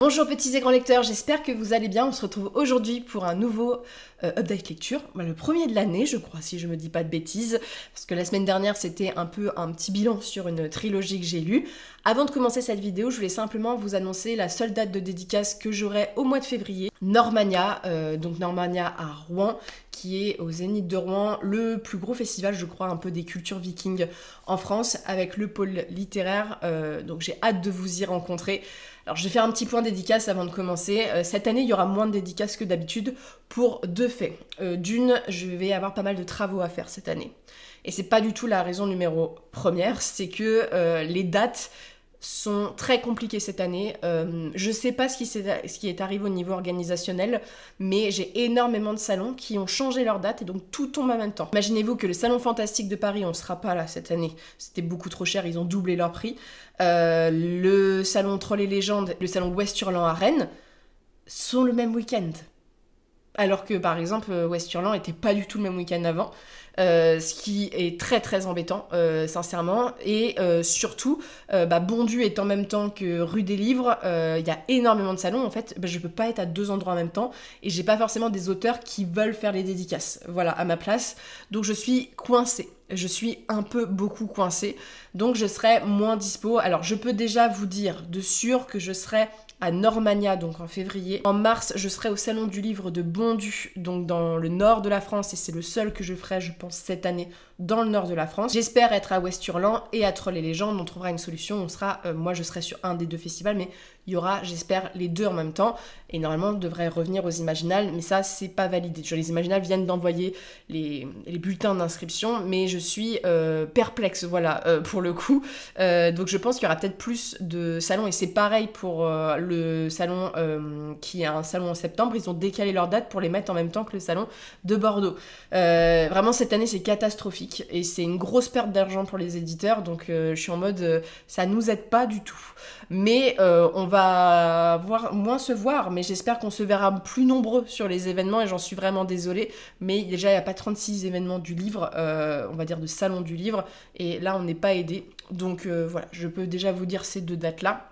Bonjour petits et grands lecteurs, j'espère que vous allez bien. On se retrouve aujourd'hui pour un nouveau update lecture, le premier de l'année je crois, si je me dis pas de bêtises, parce que la semaine dernière c'était un peu un petit bilan sur une trilogie que j'ai lue. Avant de commencer cette vidéo, je voulais simplement vous annoncer la seule date de dédicace que j'aurai au mois de février. Normania, donc Normania à Rouen, qui est au Zénith de Rouen, le plus gros festival je crois un peu des cultures vikings en France, avec le pôle littéraire, donc j'ai hâte de vous y rencontrer. Alors je vais faire un petit point dédicace avant de commencer. Cette année, il y aura moins de dédicaces que d'habitude pour deux faits. D'une, je vais avoir pas mal de travaux à faire cette année. Et c'est pas du tout la raison numéro première, c'est que les dates sont très compliquées cette année. Je sais pas ce qui est arrivé au niveau organisationnel, mais j'ai énormément de salons qui ont changé leur date et donc tout tombe en même temps. Imaginez-vous que le Salon Fantastique de Paris, on sera pas là cette année. C'était beaucoup trop cher, ils ont doublé leur prix. Le Salon Troll et Légendes, le Salon Ouest-Hurlan à Rennes, sont le même week-end. Alors que par exemple, Ouest-Hurlan était pas du tout le même week-end avant. Ce qui est très très embêtant, sincèrement. Et surtout, Bondu est en même temps que Rue des Livres, il y a énormément de salons. En fait, je peux pas être à deux endroits en même temps. Et j'ai pas forcément des auteurs qui veulent faire les dédicaces, voilà, à ma place. Donc je suis coincée. Je suis un peu beaucoup coincée. Donc je serai moins dispo. Alors je peux déjà vous dire de sûr que je serai à Normania, donc en février. En mars, je serai au Salon du Livre de Bondu, donc dans le nord de la France, et c'est le seul que je ferai, je pense, cette année dans le nord de la France. J'espère être à Ouest-Hurlan et à Troll et Légendes. On trouvera une solution. On sera, moi, je serai sur un des deux festivals, mais il y aura, j'espère, les deux en même temps. Et normalement, on devrait revenir aux Imaginales, mais ça, c'est pas validé. Les Imaginales viennent d'envoyer les bulletins d'inscription, mais je suis perplexe, voilà, pour le coup. Donc je pense qu'il y aura peut-être plus de salons, et c'est pareil pour le salon qui est un salon en septembre. Ils ont décalé leur date pour les mettre en même temps que le salon de Bordeaux. Vraiment, cette année, c'est catastrophique. Et c'est une grosse perte d'argent pour les éditeurs, donc je suis en mode ça nous aide pas du tout. Mais on va moins se voir, mais j'espère qu'on se verra plus nombreux sur les événements et j'en suis vraiment désolée. Mais déjà, il n'y a pas 36 événements du livre, on va dire de salon du livre, et là, on n'est pas aidé. Donc voilà, je peux déjà vous dire ces deux dates-là.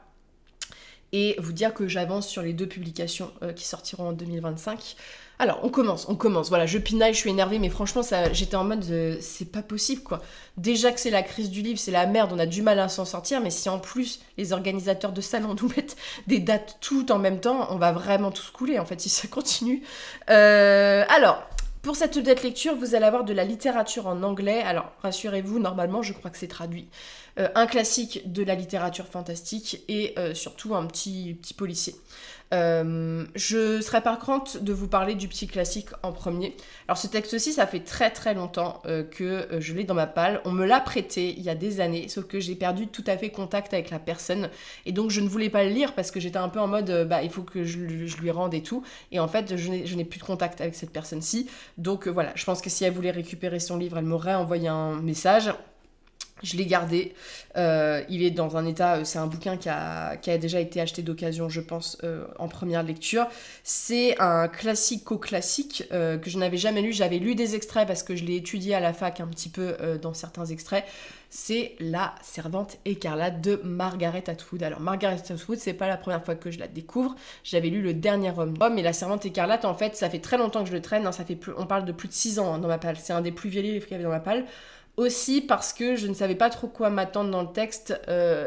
Et vous dire que j'avance sur les deux publications qui sortiront en 2025. Alors, on commence, voilà, je pinaille, je suis énervée, mais franchement, j'étais en mode, c'est pas possible, quoi. Déjà que c'est la crise du livre, c'est la merde, on a du mal à s'en sortir, mais si en plus, les organisateurs de salons nous mettent des dates toutes en même temps, on va vraiment tous couler, en fait, si ça continue. Alors, pour cette date lecture, vous allez avoir de la littérature en anglais. Alors, rassurez-vous, normalement, je crois que c'est traduit. Un classique de la littérature fantastique et surtout un petit policier. Je serais par contre de vous parler du petit classique en premier. Alors ce texte-ci, ça fait très très longtemps que je l'ai dans ma palle. On me l'a prêté il y a des années, sauf que j'ai perdu tout à fait contact avec la personne. Et donc je ne voulais pas le lire parce que j'étais un peu en mode, il faut que je lui rende et tout. Et en fait, je n'ai plus de contact avec cette personne-ci. Donc voilà, je pense que si elle voulait récupérer son livre, elle m'aurait envoyé un message. Je l'ai gardé, il est dans un état, c'est un bouquin qui a déjà été acheté d'occasion, je pense, en première lecture. C'est un classico-classique que je n'avais jamais lu. J'avais lu des extraits parce que je l'ai étudié à la fac un petit peu dans certains extraits. C'est La Servante écarlate de Margaret Atwood. Alors Margaret Atwood, c'est pas la première fois que je la découvre. J'avais lu Le Dernier Homme, et La Servante écarlate, en fait, ça fait très longtemps que je le traîne. On parle de plus de 6 ans dans ma palle. C'est un des plus vieux livres qu'il y avait dans ma palle. Aussi parce que je ne savais pas trop quoi m'attendre dans le texte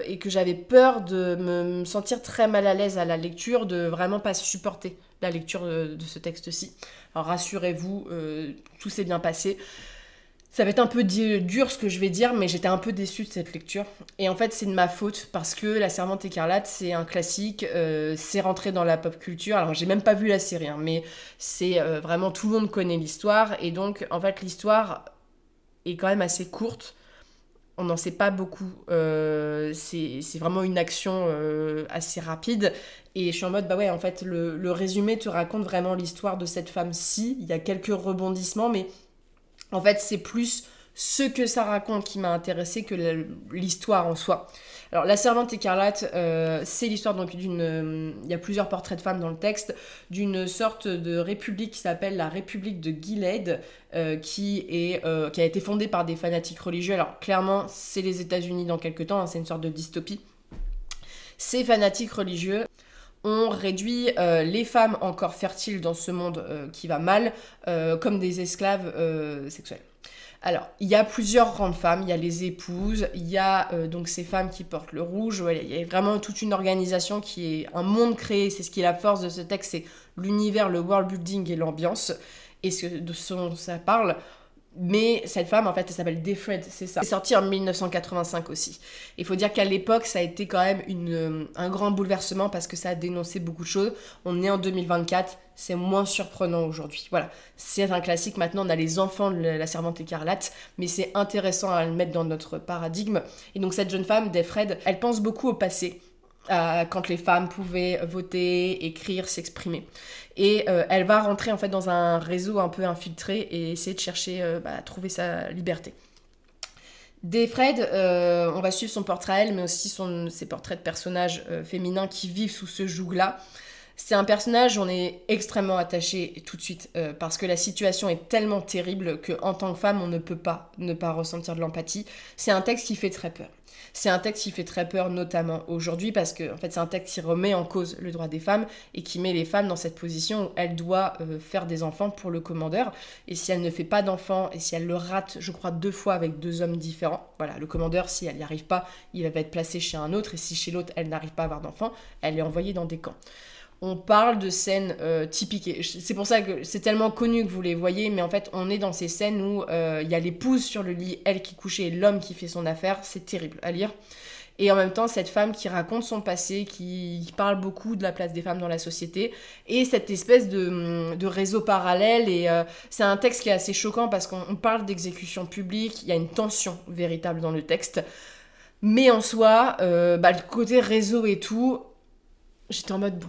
et que j'avais peur de me sentir très mal à l'aise à la lecture, de vraiment pas supporter la lecture de ce texte-ci. Alors rassurez-vous, tout s'est bien passé. Ça va être un peu dur ce que je vais dire, mais j'étais un peu déçue de cette lecture. Et en fait, c'est de ma faute, parce que La Servante écarlate, c'est un classique, c'est rentré dans la pop culture. Alors, j'ai même pas vu la série, hein, mais c'est vraiment, tout le monde connaît l'histoire. Et donc, en fait, l'histoire est quand même assez courte. On n'en sait pas beaucoup. C'est vraiment une action assez rapide. Et je suis en mode, ouais, en fait, le résumé te raconte vraiment l'histoire de cette femme-ci. Il y a quelques rebondissements, mais en fait, c'est plus ce que ça raconte qui m'a intéressée que l'histoire en soi. Alors, La Servante écarlate, c'est l'histoire donc il y a plusieurs portraits de femmes dans le texte, d'une sorte de république qui s'appelle la République de Gilead, qui a été fondée par des fanatiques religieux. Alors, clairement, c'est les États-Unis dans quelques temps, hein, c'est une sorte de dystopie. Ces fanatiques religieux on réduit les femmes encore fertiles dans ce monde qui va mal comme des esclaves sexuels. Alors, il y a plusieurs rangs de femmes, il y a les épouses, il y a donc ces femmes qui portent le rouge, ouais, il y a vraiment toute une organisation qui est un monde créé, c'est ce qui est la force de ce texte, c'est l'univers, le world building et l'ambiance, et de ce dont ça parle. Mais cette femme, en fait, elle s'appelle Defred, c'est ça. C'est sorti en 1985 aussi. Il faut dire qu'à l'époque, ça a été quand même un grand bouleversement parce que ça a dénoncé beaucoup de choses. On est en 2024, c'est moins surprenant aujourd'hui. Voilà, c'est un classique. Maintenant, on a les enfants de la Servante écarlate, mais c'est intéressant à le mettre dans notre paradigme. Et donc, cette jeune femme, Defred, elle pense beaucoup au passé. Quand les femmes pouvaient voter, écrire, s'exprimer. Et elle va rentrer en fait dans un réseau un peu infiltré et essayer de chercher à trouver sa liberté. Defred, on va suivre son portrait à elle, mais aussi ses portraits de personnages féminins qui vivent sous ce joug-là. C'est un personnage, on est extrêmement attaché tout de suite, parce que la situation est tellement terrible qu'en tant que femme, on ne peut pas ne pas ressentir de l'empathie. C'est un texte qui fait très peur. C'est un texte qui fait très peur, notamment aujourd'hui, parce que en fait, c'est un texte qui remet en cause le droit des femmes et qui met les femmes dans cette position où elle doit faire des enfants pour le commandeur. Et si elle ne fait pas d'enfants, et si elle le rate, je crois, 2 fois avec 2 hommes différents, voilà, le commandeur, si elle n'y arrive pas, il va être placé chez un autre, et si chez l'autre, elle n'arrive pas à avoir d'enfants, elle est envoyée dans des camps. On parle de scènes typiques. Et c'est pour ça que c'est tellement connu que vous les voyez, mais en fait, on est dans ces scènes où il y a l'épouse sur le lit, elle qui couchait, et l'homme qui fait son affaire. C'est terrible à lire. Et en même temps, cette femme qui raconte son passé, qui parle beaucoup de la place des femmes dans la société, et cette espèce de réseau parallèle. Et c'est un texte qui est assez choquant parce qu'on parle d'exécution publique, il y a une tension véritable dans le texte. Mais en soi, le côté réseau et tout, j'étais en mode bon.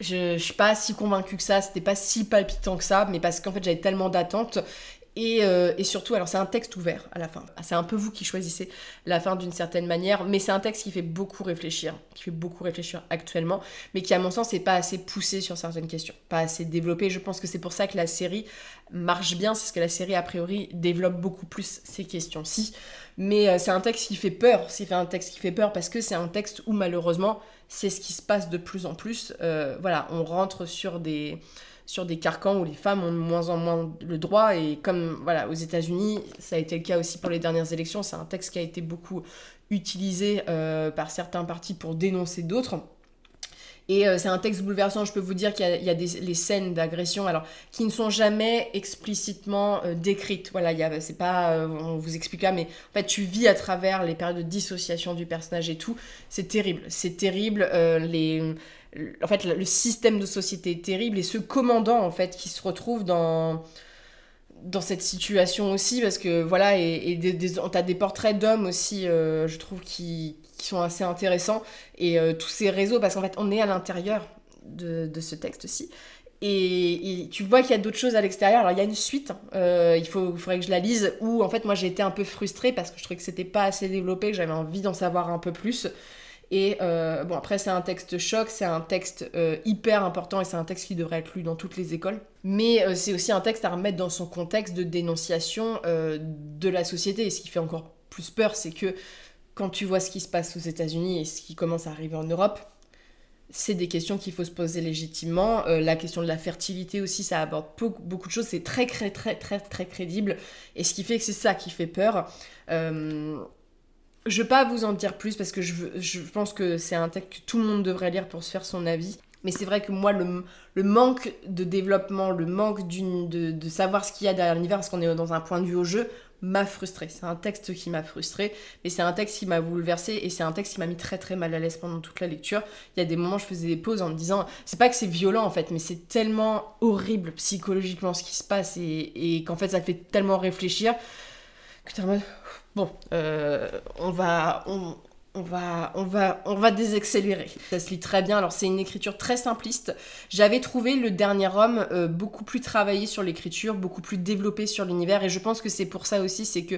Je suis pas si convaincue que ça, c'était pas si palpitant que ça, mais parce qu'en fait j'avais tellement d'attentes. Et surtout, alors c'est un texte ouvert à la fin. C'est un peu vous qui choisissez la fin d'une certaine manière, mais c'est un texte qui fait beaucoup réfléchir actuellement, mais qui à mon sens n'est pas assez poussé sur certaines questions, pas assez développé. Je pense que c'est pour ça que la série marche bien, c'est parce que la série a priori développe beaucoup plus ces questions-ci. Mais c'est un texte qui fait peur, parce que c'est un texte où malheureusement c'est ce qui se passe de plus en plus. Voilà, on rentre sur des carcans où les femmes ont de moins en moins le droit, et comme voilà, aux États-Unis, ça a été le cas aussi pour les dernières élections, c'est un texte qui a été beaucoup utilisé par certains partis pour dénoncer d'autres. Et c'est un texte bouleversant, je peux vous dire qu'il y a les scènes d'agression, alors qui ne sont jamais explicitement décrites. Voilà, c'est pas, on vous explique là, mais en fait tu vis à travers les périodes de dissociation du personnage et tout. C'est terrible. En fait, le système de société est terrible, et ce commandant en fait qui se retrouve dans cette situation aussi, parce que voilà, t'as des portraits d'hommes aussi, je trouve, qui sont assez intéressants, et tous ces réseaux, parce qu'en fait on est à l'intérieur de ce texte-ci, et tu vois qu'il y a d'autres choses à l'extérieur. Alors il y a une suite, il faudrait que je la lise, où en fait moi j'ai été un peu frustrée parce que je trouvais que c'était pas assez développé, que j'avais envie d'en savoir un peu plus. Et bon, après c'est un texte choc, c'est un texte hyper important, et c'est un texte qui devrait être lu dans toutes les écoles. Mais c'est aussi un texte à remettre dans son contexte de dénonciation de la société. Et ce qui fait encore plus peur, c'est que quand tu vois ce qui se passe aux États-Unis et ce qui commence à arriver en Europe, c'est des questions qu'il faut se poser légitimement. La question de la fertilité aussi, ça aborde beaucoup de choses. C'est très, très, très, très, très crédible. Et ce qui fait que c'est ça qui fait peur. Je ne vais pas vous en dire plus parce que je pense que c'est un texte que tout le monde devrait lire pour se faire son avis. Mais c'est vrai que moi, le manque de développement, le manque de savoir ce qu'il y a derrière l'univers, parce qu'on est dans un point de vue au jeu, m'a frustrée. C'est un texte qui m'a frustrée, mais c'est un texte qui m'a bouleversée, et c'est un texte qui m'a mis très très mal à l'aise pendant toute la lecture. Il y a des moments où je faisais des pauses en me disant, c'est pas que c'est violent en fait, mais c'est tellement horrible psychologiquement ce qui se passe, et qu'en fait ça fait tellement réfléchir que t'es en mode... Bon, on va désaccélérer. Ça se lit très bien. Alors c'est une écriture très simpliste. J'avais trouvé Le Dernier Homme beaucoup plus travaillé sur l'écriture, beaucoup plus développé sur l'univers, et je pense que c'est pour ça aussi, c'est que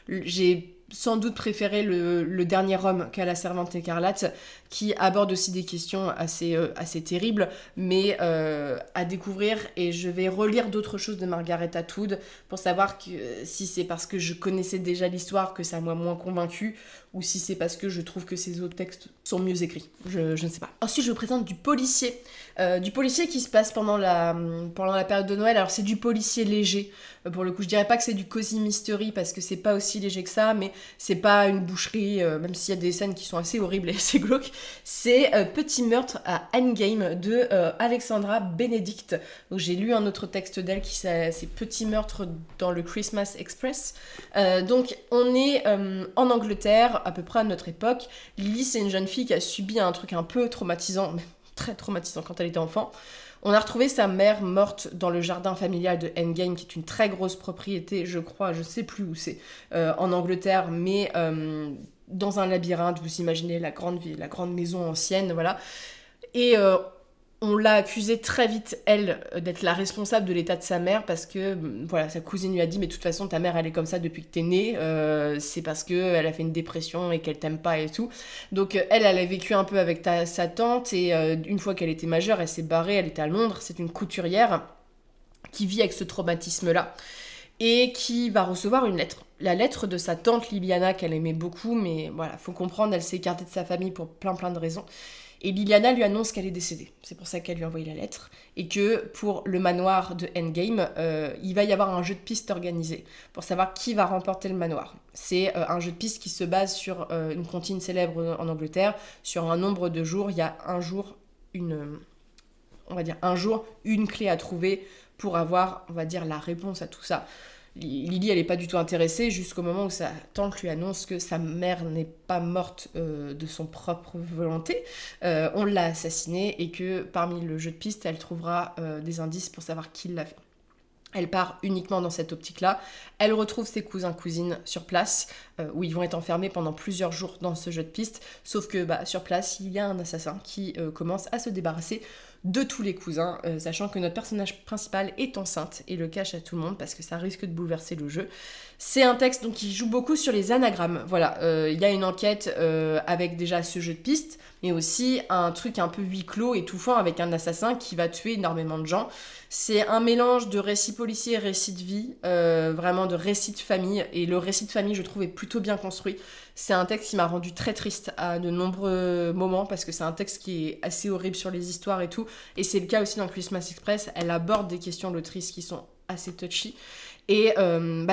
j'ai sans doute préféré le dernier homme qu'à La Servante écarlate, qui aborde aussi des questions assez terribles, mais à découvrir. Et je vais relire d'autres choses de Margaret Atwood pour savoir si c'est parce que je connaissais déjà l'histoire que ça m'a moins convaincue, ou si c'est parce que je trouve que ces autres textes sont mieux écrits. Je ne sais pas. Ensuite, je vous présente du policier. Du policier qui se passe pendant la période de Noël. Alors, c'est du policier léger. Pour le coup, je dirais pas que c'est du cozy mystery, parce que c'est pas aussi léger que ça, mais c'est pas une boucherie, même s'il y a des scènes qui sont assez horribles et assez glauques. C'est Petit meurtre à Endgame de Alexandra Benedict. Donc, j'ai lu un autre texte d'elle c'est Petit meurtre dans le Christmas Express. Donc, on est en Angleterre, à peu près à notre époque. Lily, c'est une jeune fille qui a subi un truc un peu traumatisant, mais très traumatisant quand elle était enfant. On a retrouvé sa mère morte dans le jardin familial de Endgame, qui est une très grosse propriété, je crois, je sais plus où c'est, en Angleterre, mais dans un labyrinthe, vous imaginez la grande maison ancienne, voilà. Et on l'a accusée très vite, elle, d'être la responsable de l'état de sa mère, parce que, voilà, sa cousine lui a dit « Mais de toute façon, ta mère, elle est comme ça depuis que t'es née, c'est parce qu'elle a fait une dépression et qu'elle t'aime pas et tout. » Donc, elle a vécu un peu avec sa tante, et une fois qu'elle était majeure, elle s'est barrée, elle était à Londres, c'est une couturière qui vit avec ce traumatisme-là, et qui va recevoir une lettre. La lettre de sa tante Liliana, qu'elle aimait beaucoup, mais voilà, faut comprendre, elle s'est écartée de sa famille pour plein de raisons. Et Liliana lui annonce qu'elle est décédée. C'est pour ça qu'elle lui a envoyé la lettre. Et que pour le manoir de Endgame, il va y avoir un jeu de pistes organisé pour savoir qui va remporter le manoir. C'est un jeu de pistes qui se base sur une comptine célèbre en Angleterre, sur un nombre de jours. Il y a un jour, une clé à trouver pour avoir, on va dire, la réponse à tout ça. Lily, elle n'est pas du tout intéressée jusqu'au moment où sa tante lui annonce que sa mère n'est pas morte de son propre volonté. On l'a assassinée, et que parmi le jeu de pistes, elle trouvera des indices pour savoir qui l'a fait. Elle part uniquement dans cette optique-là. Elle retrouve ses cousins-cousines sur place, où ils vont être enfermés pendant plusieurs jours dans ce jeu de pistes. Sauf que sur place, il y a un assassin qui commence à se débarrasser de tous les cousins, sachant que notre personnage principal est enceinte et le cache à tout le monde parce que ça risque de bouleverser le jeu. C'est un texte donc, qui joue beaucoup sur les anagrammes. Voilà, il y a une enquête avec déjà ce jeu de pistes, mais aussi un truc un peu huis clos, étouffant, avec un assassin qui va tuer énormément de gens. C'est un mélange de récit policier et récit de vie, vraiment de récit de famille. Et le récit de famille, je trouve, est plutôt bien construit. C'est un texte qui m'a rendu très triste à de nombreux moments, parce que c'est un texte qui est assez horrible sur les histoires et tout. Et c'est le cas aussi dans Christmas Express. Elle aborde des questions, l'autrice, qui sont assez touchy. Et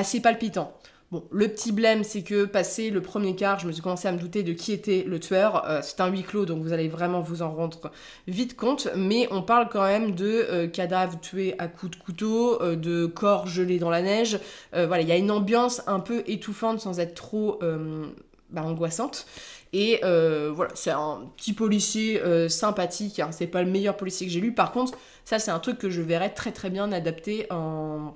c'est palpitant. Bon, le petit blême, c'est que passé le premier quart, je me suis commencé à me douter de qui était le tueur. C'est un huis clos, donc vous allez vraiment vous en rendre vite compte. Mais on parle quand même de cadavres tués à coups de couteau, de corps gelés dans la neige. Voilà, il y a une ambiance un peu étouffante sans être trop angoissante. Et voilà, c'est un petit policier sympathique. Hein. C'est pas le meilleur policier que j'ai lu. Par contre, ça, c'est un truc que je verrais très très bien adapté en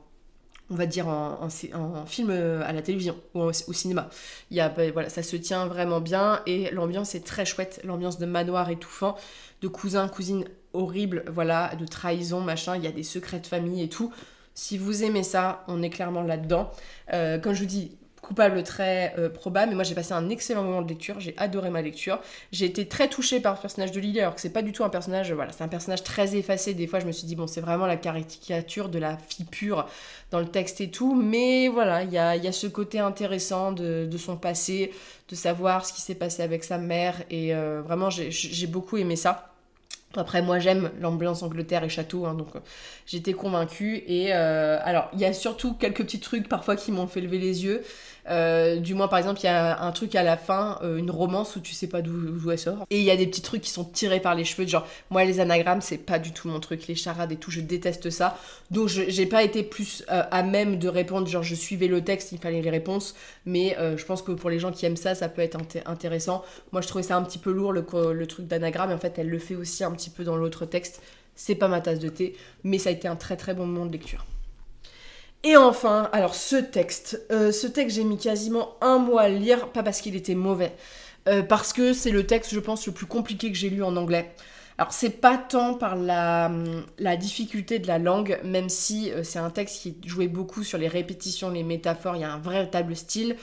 film à la télévision ou au cinéma. Voilà, ça se tient vraiment bien, et l'ambiance est très chouette, l'ambiance de manoir étouffant, de cousins, cousines horribles, voilà, de trahison, machin, il y a des secrets de famille et tout. Si vous aimez ça, on est clairement là-dedans. Comme je vous dis, coupable très probable, mais moi j'ai passé un excellent moment de lecture, j'ai adoré ma lecture, j'ai été très touchée par le personnage de Lily, alors que c'est pas du tout un personnage, voilà, c'est un personnage très effacé. Des fois je me suis dit bon, c'est vraiment la caricature de la fille pure dans le texte et tout, mais voilà, il y a ce côté intéressant de son passé, de savoir ce qui s'est passé avec sa mère, et vraiment j'ai beaucoup aimé ça. Après, moi, j'aime l'ambiance Angleterre et château, hein, donc j'étais convaincue. Et alors, il y a surtout quelques petits trucs parfois qui m'ont fait lever les yeux. Du moins, par exemple, il y a un truc à la fin, une romance où tu sais pas d'où elle sort. Et il y a des petits trucs qui sont tirés par les cheveux, genre, moi, les anagrammes, c'est pas du tout mon truc, les charades et tout, je déteste ça. Donc, j'ai pas été plus à même de répondre, genre, je suivais le texte, il fallait les réponses. Mais je pense que pour les gens qui aiment ça, ça peut être intéressant. Moi, je trouvais ça un petit peu lourd, le truc d'anagramme, et en fait, elle le fait aussi un petit peu dans l'autre texte. C'est pas ma tasse de thé, mais ça a été un très très bon moment de lecture. Et enfin, alors ce texte, j'ai mis quasiment un mois à le lire, pas parce qu'il était mauvais, parce que c'est le texte, je pense, le plus compliqué que j'ai lu en anglais. Alors c'est pas tant par la difficulté de la langue, même si c'est un texte qui jouait beaucoup sur les répétitions, les métaphores, il y a un véritable style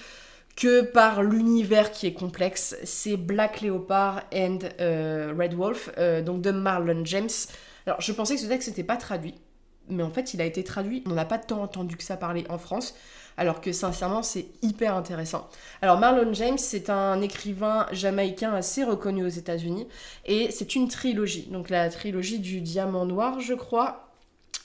que par l'univers qui est complexe. C'est Black Leopard and Red Wolf, donc de Marlon James. Alors je pensais que ce texte n'était pas traduit, mais en fait il a été traduit, on n'a pas tant entendu que ça parler en France, alors que sincèrement c'est hyper intéressant. Alors Marlon James, c'est un écrivain jamaïcain assez reconnu aux États-Unis, et c'est une trilogie, donc la trilogie du Diamant Noir je crois.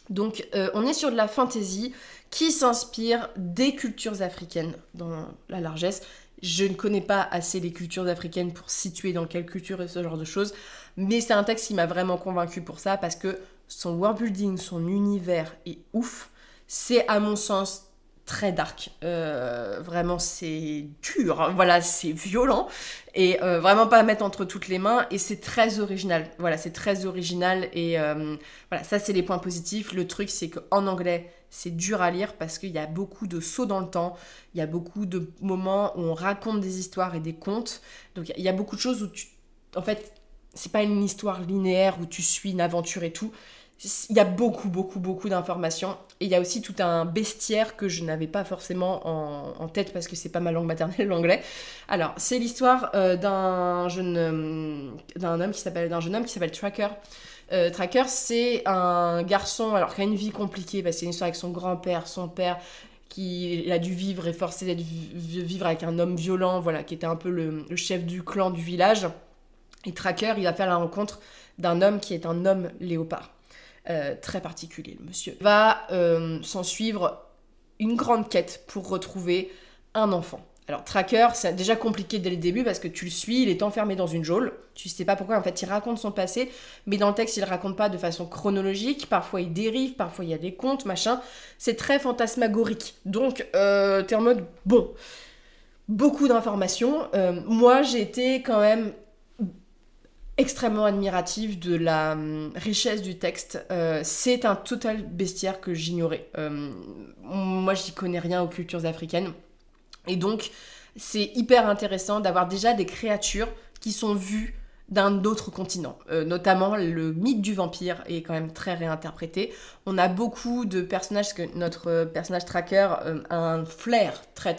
Donc on est sur de la fantasy qui s'inspire des cultures africaines dans la largesse. Je ne connais pas assez les cultures africaines pour situer dans quelle culture et ce genre de choses, mais c'est un texte qui m'a vraiment convaincu pour ça, parce que son world building, son univers est ouf. C'est à mon sens très dark. Vraiment, c'est dur. Hein. Voilà, c'est violent. Et vraiment pas à mettre entre toutes les mains. Et c'est très original. Voilà, c'est très original. Et voilà, ça, c'est les points positifs. Le truc, c'est qu'en anglais, c'est dur à lire parce qu'il y a beaucoup de sauts dans le temps. Il y a beaucoup de moments où on raconte des histoires et des contes. Donc, il y a beaucoup de choses où en fait, c'est pas une histoire linéaire où tu suis une aventure et tout. Il y a beaucoup d'informations. Et il y a aussi tout un bestiaire que je n'avais pas forcément en tête parce que c'est pas ma langue maternelle, l'anglais. Alors, c'est l'histoire d'un jeune homme qui s'appelle Tracker. Tracker, c'est un garçon alors qui a une vie compliquée parce que c'est une histoire avec son grand-père, son père qui a dû vivre et forcé d'être vivre avec un homme violent, voilà, qui était un peu le chef du clan du village. Et Tracker, il va faire la rencontre d'un homme qui est un homme léopard. Très particulier, le monsieur. Va s'en suivre une grande quête pour retrouver un enfant. Alors, Tracker, c'est déjà compliqué dès le début parce que tu le suis, il est enfermé dans une geôle. Tu sais pas pourquoi, en fait, il raconte son passé, mais dans le texte, il raconte pas de façon chronologique. Parfois, il dérive, parfois, il y a des contes, machin. C'est très fantasmagorique. Donc, t'es en mode, bon, beaucoup d'informations. Moi, j'ai été quand même extrêmement admirative de la richesse du texte. C'est un total bestiaire que j'ignorais. Moi, j'y connais rien aux cultures africaines. Et donc, c'est hyper intéressant d'avoir déjà des créatures qui sont vues d'un autre continent. Notamment, le mythe du vampire est quand même très réinterprété. On a beaucoup de personnages, parce que notre personnage Tracker a un flair très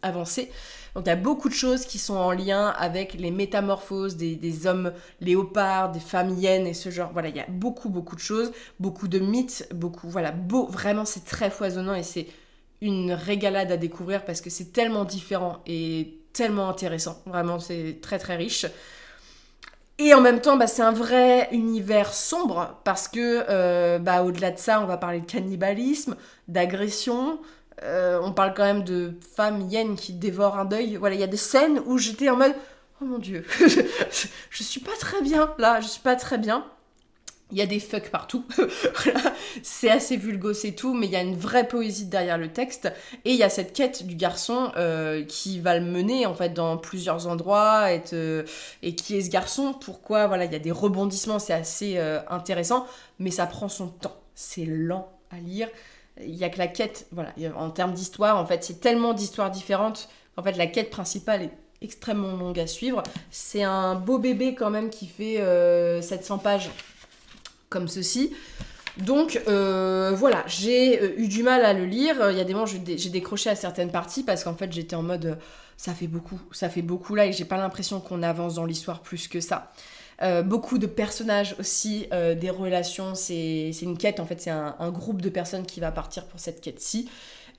avancé. Donc il y a beaucoup de choses qui sont en lien avec les métamorphoses des hommes léopards, des femmes hyènes et ce genre. Voilà, il y a beaucoup de choses, beaucoup de mythes, vraiment c'est très foisonnant et c'est une régalade à découvrir parce que c'est tellement différent et tellement intéressant. Vraiment, c'est très riche. Et en même temps, c'est un vrai univers sombre parce que au-delà de ça, on va parler de cannibalisme, d'agression. On parle quand même de femmes hyènes qui dévorent un deuil. Voilà, il y a des scènes où j'étais en mode oh mon dieu, je suis pas très bien là, je suis pas très bien. Il y a des fucks partout. C'est assez vulgose et tout, mais il y a une vraie poésie derrière le texte. Et il y a cette quête du garçon qui va le mener en fait dans plusieurs endroits. Et qui est ce garçon? Pourquoi? Voilà, il y a des rebondissements, c'est assez intéressant, mais ça prend son temps. C'est lent à lire. Il y a que la quête, voilà, en termes d'histoire, en fait, c'est tellement d'histoires différentes. En fait, la quête principale est extrêmement longue à suivre. C'est un beau bébé quand même qui fait 700 pages comme ceci. Donc voilà, j'ai eu du mal à le lire. Il y a des moments j'ai décroché à certaines parties parce qu'en fait j'étais en mode ça fait beaucoup là et j'ai pas l'impression qu'on avance dans l'histoire plus que ça. Beaucoup de personnages aussi, des relations, c'est une quête en fait, c'est un groupe de personnes qui va partir pour cette quête-ci.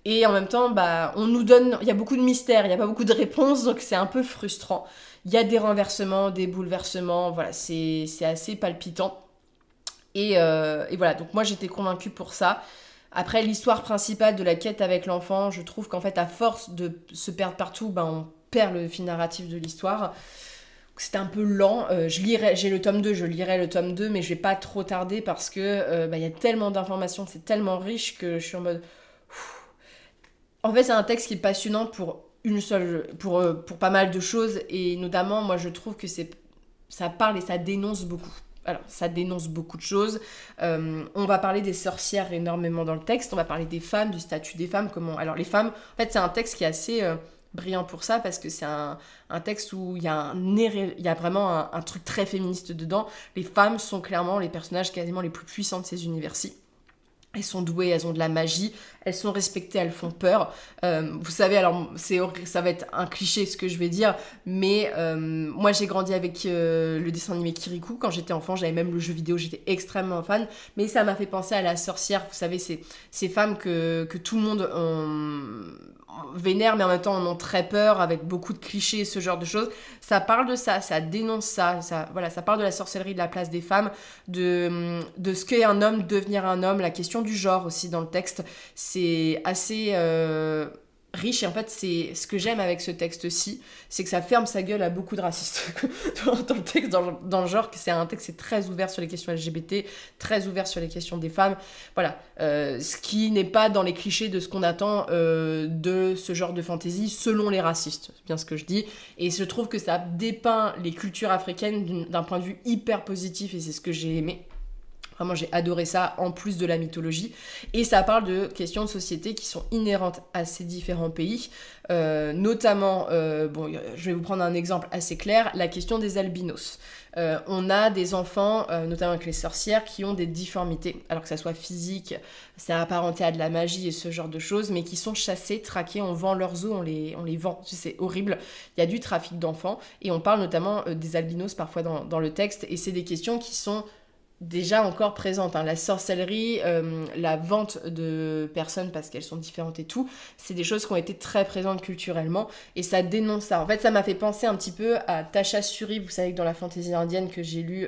Et en même temps, on nous donne, il y a beaucoup de mystères, il n'y a pas beaucoup de réponses, donc c'est un peu frustrant. Il y a des renversements, des bouleversements, voilà, c'est assez palpitant. Et voilà, donc moi j'étais convaincue pour ça. Après, l'histoire principale de la quête avec l'enfant, je trouve qu'en fait, à force de se perdre partout, on perd le fil narratif de l'histoire. C'était un peu lent. J'ai le tome 2, je lirai le tome 2, mais je vais pas trop tarder parce que y a tellement d'informations, c'est tellement riche que je suis en mode... En fait, c'est un texte qui est passionnant pour pas mal de choses, et notamment, moi, je trouve que ça parle et ça dénonce beaucoup. Alors, ça dénonce beaucoup de choses. On va parler des sorcières énormément dans le texte. On va parler des femmes, du statut des femmes. Alors, les femmes, en fait, c'est un texte qui est assez brillant pour ça parce que c'est un texte où il y a vraiment un truc très féministe dedans. Les femmes sont clairement les personnages quasiment les plus puissants de ces univers-ci. Elles sont douées, elles ont de la magie, elles sont respectées, elles font peur. Vous savez, alors ça va être un cliché ce que je vais dire, mais moi j'ai grandi avec le dessin animé Kirikou. Quand j'étais enfant, j'avais même le jeu vidéo, j'étais extrêmement fan. Mais ça m'a fait penser à la sorcière, vous savez, ces femmes que tout le monde vénère, mais en même temps en ont très peur, avec beaucoup de clichés, ce genre de choses. Ça parle de ça, ça dénonce ça, voilà, ça parle de la sorcellerie, de la place des femmes, de ce qu'est un homme, devenir un homme, la question du genre aussi dans le texte. C'est assez riche, et en fait c'est ce que j'aime avec ce texte-ci, c'est que ça ferme sa gueule à beaucoup de racistes dans le texte, dans le genre, que c'est un texte qui est très ouvert sur les questions LGBT, très ouvert sur les questions des femmes, voilà, ce qui n'est pas dans les clichés de ce qu'on attend de ce genre de fantasy selon les racistes, c'est bien ce que je dis, et je trouve que ça dépeint les cultures africaines d'un point de vue hyper positif, et c'est ce que j'ai aimé. Vraiment, j'ai adoré ça, en plus de la mythologie. Et ça parle de questions de société qui sont inhérentes à ces différents pays. Notamment, bon, je vais vous prendre un exemple assez clair, la question des albinos. On a des enfants, notamment avec les sorcières, qui ont des difformités. Alors que ça soit physique, c'est apparenté à de la magie et ce genre de choses, mais qui sont chassés, traqués, on vend leurs os, on les vend. C'est horrible. Il y a du trafic d'enfants. Et on parle notamment des albinos parfois dans le texte. Et c'est des questions qui sont déjà encore présente, hein. La sorcellerie, la vente de personnes parce qu'elles sont différentes et tout, c'est des choses qui ont été très présentes culturellement, et ça dénonce ça. En fait, ça m'a fait penser un petit peu à Tasha Suri, vous savez que dans la fantaisie indienne que j'ai lu,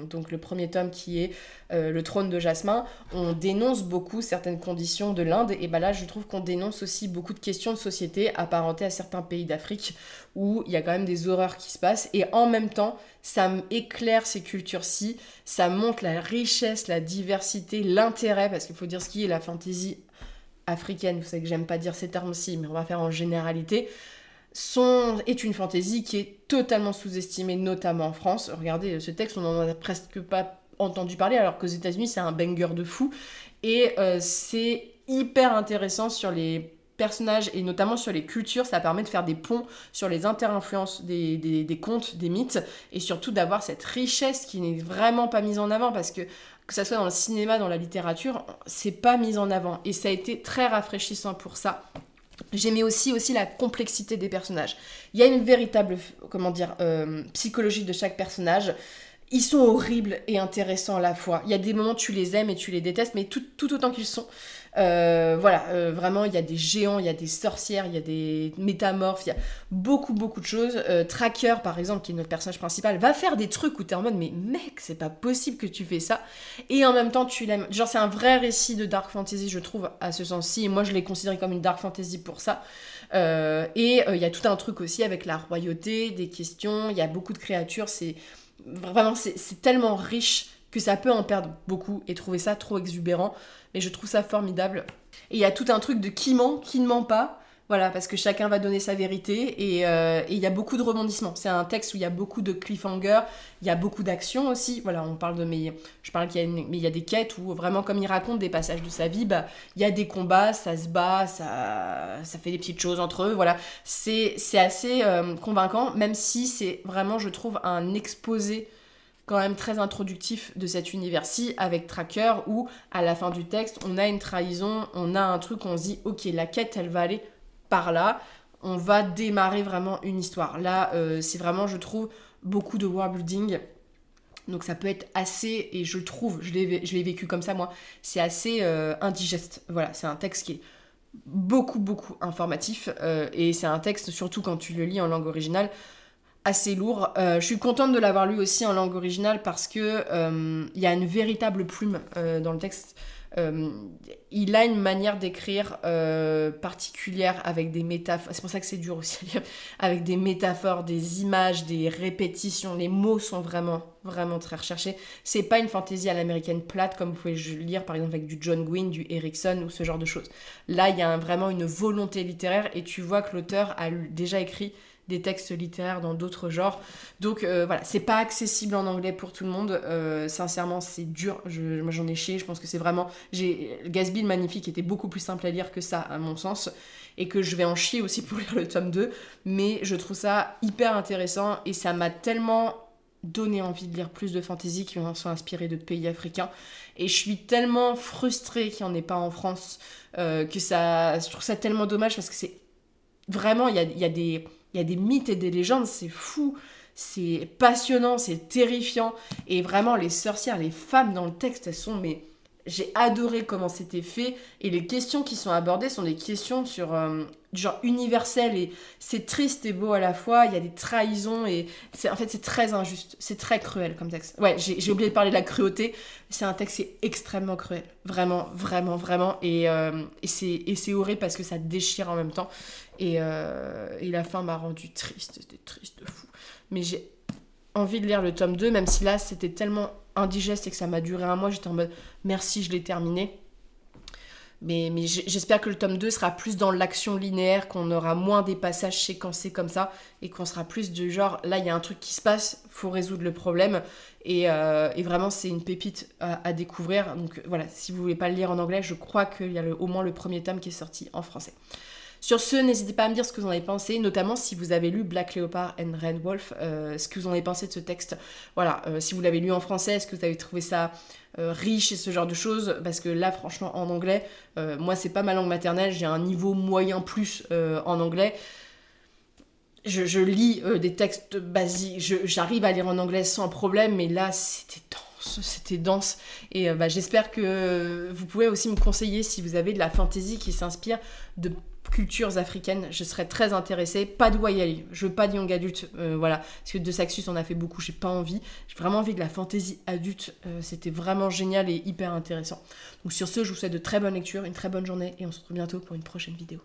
donc le premier tome qui est Le trône de Jasmin, on dénonce beaucoup certaines conditions de l'Inde, et bah là je trouve qu'on dénonce aussi beaucoup de questions de société apparentées à certains pays d'Afrique où il y a quand même des horreurs qui se passent, et en même temps ça éclaire ces cultures-ci, ça montre la richesse, la diversité, l'intérêt, parce qu'il faut dire ce qui est la fantaisie africaine, vous savez que j'aime pas dire ces termes-ci, mais on va faire en généralité, est une fantaisie qui est totalement sous-estimée, notamment en France. Regardez, ce texte, on n'en a presque pas entendu parler, alors qu'aux États-Unis, c'est un banger de fou, et c'est hyper intéressant sur les personnages et notamment sur les cultures, ça permet de faire des ponts sur les inter-influences des contes, des mythes, et surtout d'avoir cette richesse qui n'est vraiment pas mise en avant, parce que ça soit dans le cinéma, dans la littérature, c'est pas mis en avant, et ça a été très rafraîchissant pour ça. J'aimais aussi la complexité des personnages. Il y a une véritable, psychologie de chaque personnage. Ils sont horribles et intéressants à la fois. Il y a des moments où tu les aimes et tu les détestes, mais tout autant qu'ils sont. Vraiment, il y a des géants, il y a des sorcières, il y a des métamorphes, il y a beaucoup de choses. Tracker, par exemple, qui est notre personnage principal, va faire des trucs où t'es en mode, mais mec, c'est pas possible que tu fais ça. Et en même temps, tu l'aimes. Genre, c'est un vrai récit de dark fantasy, je trouve, à ce sens-ci. Et moi, je l'ai considéré comme une dark fantasy pour ça. Il y a tout un truc aussi avec la royauté, des questions, il y a beaucoup de créatures, c'est tellement riche que ça peut en perdre beaucoup et trouver ça trop exubérant, mais je trouve ça formidable. Et il y a tout un truc de qui ment, qui ne ment pas, voilà, parce que chacun va donner sa vérité, et il y a beaucoup de rebondissements. C'est un texte où il y a beaucoup de cliffhangers, il y a beaucoup d'action aussi, voilà, je parle mais il y a des quêtes où vraiment, comme il raconte des passages de sa vie, bah, il y a des combats, ça se bat, ça fait des petites choses entre eux, voilà. C'est assez convaincant, même si c'est vraiment, je trouve, un exposé quand même très introductif de cet univers-ci, avec Tracker, où à la fin du texte, on a une trahison, on a un truc où on se dit, ok, la quête, elle va aller par là, on va démarrer vraiment une histoire. Là, c'est vraiment, je trouve, beaucoup de world building, donc ça peut être assez, et je trouve, je l'ai vécu comme ça moi, c'est assez indigeste. Voilà, c'est un texte qui est beaucoup informatif, et c'est un texte, surtout quand tu le lis en langue originale, assez lourd. Je suis contente de l'avoir lu aussi en langue originale parce que il y a une véritable plume dans le texte. Il a une manière d'écrire particulière, avec des métaphores. C'est pour ça que c'est dur aussi à lire. Avec des métaphores, des images, des répétitions. Les mots sont vraiment très recherchés. C'est pas une fantaisie à l'américaine plate comme vous pouvez lire par exemple avec du John Gwynne, du Erickson ou ce genre de choses. Là, il y a vraiment une volonté littéraire, et tu vois que l'auteur a déjà écrit des textes littéraires dans d'autres genres. Donc voilà, c'est pas accessible en anglais pour tout le monde. Sincèrement, c'est dur. Moi, j'en ai chié. Je pense que c'est vraiment... Gatsby le Magnifique était beaucoup plus simple à lire que ça, à mon sens. Et que je vais en chier aussi pour lire le tome 2. Mais je trouve ça hyper intéressant. Et ça m'a tellement donné envie de lire plus de fantasy qui sont inspirés de pays africains. Et je suis tellement frustrée qu'il n'y en ait pas en France, je trouve ça tellement dommage parce que c'est vraiment, il y a des mythes et des légendes, c'est fou, c'est passionnant, c'est terrifiant. Et vraiment, les sorcières, les femmes dans le texte, elles sont, mais j'ai adoré comment c'était fait. Et les questions qui sont abordées sont des questions sur du genre universel. Et c'est triste et beau à la fois. Il y a des trahisons et en fait, c'est très injuste. C'est très cruel comme texte. Ouais, j'ai oublié de parler de la cruauté. C'est un texte qui est extrêmement cruel. Vraiment, vraiment, vraiment. Et c'est horrible parce que ça déchire en même temps. Et la fin m'a rendu triste. C'était triste de fou. Mais j'ai envie de lire le tome 2, même si là, c'était tellement indigeste et que ça m'a duré un mois, j'étais en mode merci, je l'ai terminé. Mais j'espère que le tome 2 sera plus dans l'action linéaire, qu'on aura moins des passages séquencés comme ça, et qu'on sera plus du genre, là il y a un truc qui se passe, faut résoudre le problème, et vraiment c'est une pépite à découvrir. Donc voilà, si vous voulez pas le lire en anglais, je crois qu'il y a au moins le premier tome qui est sorti en français. Sur ce, n'hésitez pas à me dire ce que vous en avez pensé, notamment si vous avez lu Black Leopard and Red Wolf, ce que vous en avez pensé de ce texte. Voilà, si vous l'avez lu en français, est-ce que vous avez trouvé ça riche et ce genre de choses? Parce que là, franchement, en anglais, moi, c'est pas ma langue maternelle, j'ai un niveau moyen plus en anglais. Je lis des textes basiques, j'arrive à lire en anglais sans problème, mais là, c'était dense. Et j'espère que vous pouvez aussi me conseiller si vous avez de la fantasy qui s'inspire de cultures africaines, je serais très intéressée. Pas de YA, je veux pas de young adulte, voilà, parce que de Saxus on a fait beaucoup, j'ai pas envie. J'ai vraiment envie de la fantasy adulte, c'était vraiment génial et hyper intéressant. Donc sur ce, je vous souhaite de très bonnes lectures, une très bonne journée et on se retrouve bientôt pour une prochaine vidéo.